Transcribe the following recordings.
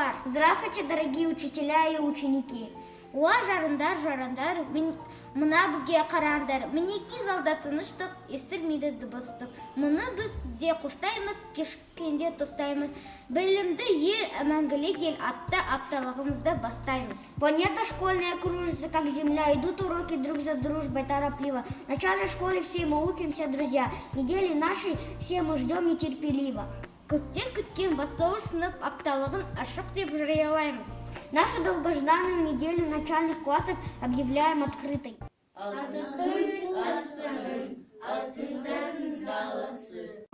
балалар! Здравствуйте, дорогие учителя и ученики! Уа жарандар, мына бізге қараңдар. Мінеки залда тыныштық, естілмейді дыбыстық. Мұны біз де қоштаймыз, кешкенде тостаймыз. Білімді ел, мәңгілік ел атты апталығымызды бастаймыз. Планета школьная кружится, как земля, идут уроки друг за дружбой торопливо. В начальной школе все мы учимся, друзья. Недели нашей все мы ждем нетерпеливо. Көптен күткен бастауыш сынып апталығын ашық деп жариялаймыз. Нашу долгожданную неделю начальных классов объявляем открытой. Алтын аспаны, алтындан даласы.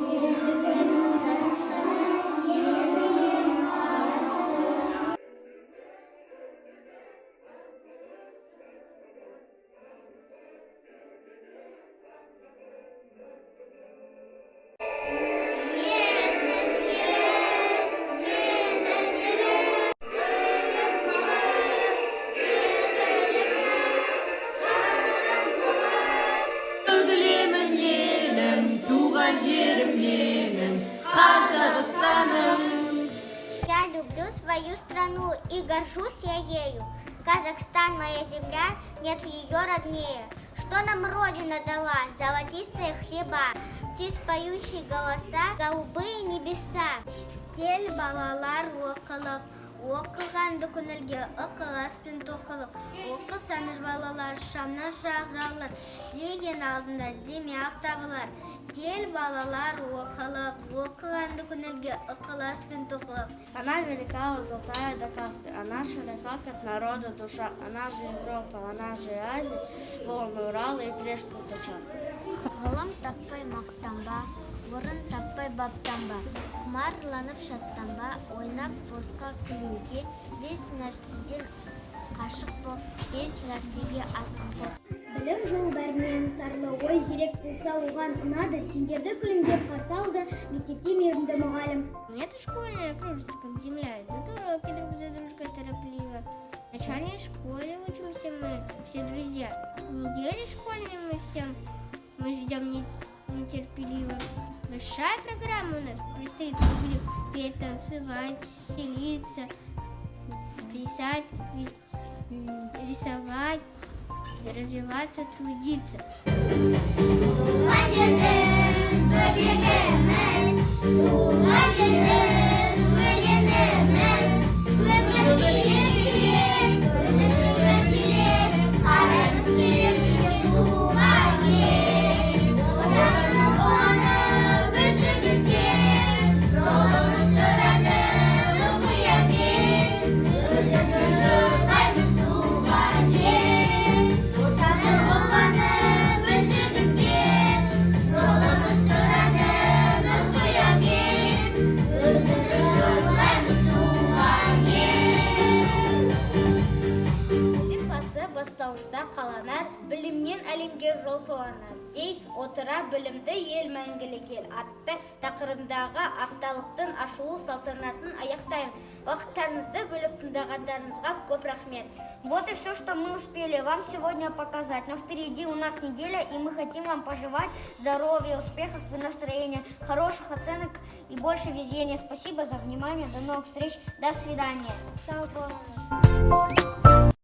Я люблю свою страну и горжусь я ею. Казахстан, моя земля, нет ее роднее. Что нам Родина дала? Золотистые хлеба, птиц поющие голоса, голубые небеса. Кел балалар оқылып, оқылғанды көңілге ықыласпен тоқылып. Оқысаңыз балалар, шамнан жағалар, деген алдында іздемей-ақ табылар. Кел балалар оқылып, оқылғанды көңілге ықыласпен тоқылып. Она велика, золотая до Каспия, она широка, как народа душа, она же Европа, она же Азия, волны Урала и Плешка Качан. Ғылым таппай мақтанба, орын таппай баптанба, құмарланып шаттанба, ойнап босқа күлуге, бес нәрседен қашық бол, бес нәрсеге асық бол. Білім жол бәрінен сарлы ой зерек болса оған ұнады, сендерді күлімдеп қарсы алды мектепте мейірімді мұғалім. Планета школьная кружится, как земля, идут уроки друг за дружкой торопливо. В начальной школе учимся мы, все друзья. Недели школьные мы ждем нетерпеливо. Большая программа у нас предстоит петь, танцевать, селиться, писать, рисовать, развиваться, трудиться. Бастауышта қаланар, білімнен әлемге жол саланар. Дей отыра білімді ел мәңгілік ел атты тақырыбындағы апталықтың ашылу салтанатын аяқтаймын. Уақыттарыңызды бөліп тыңдағандарыңызға көп рахмет. Вот и все, что мы успели вам сегодня показать. Но впереди у нас неделя, и мы хотим вам пожелать здоровья, успехов и настроения, хороших оценок и больше везения. Спасибо за внимание. До новых встреч. До свидания. Сау болыңыз.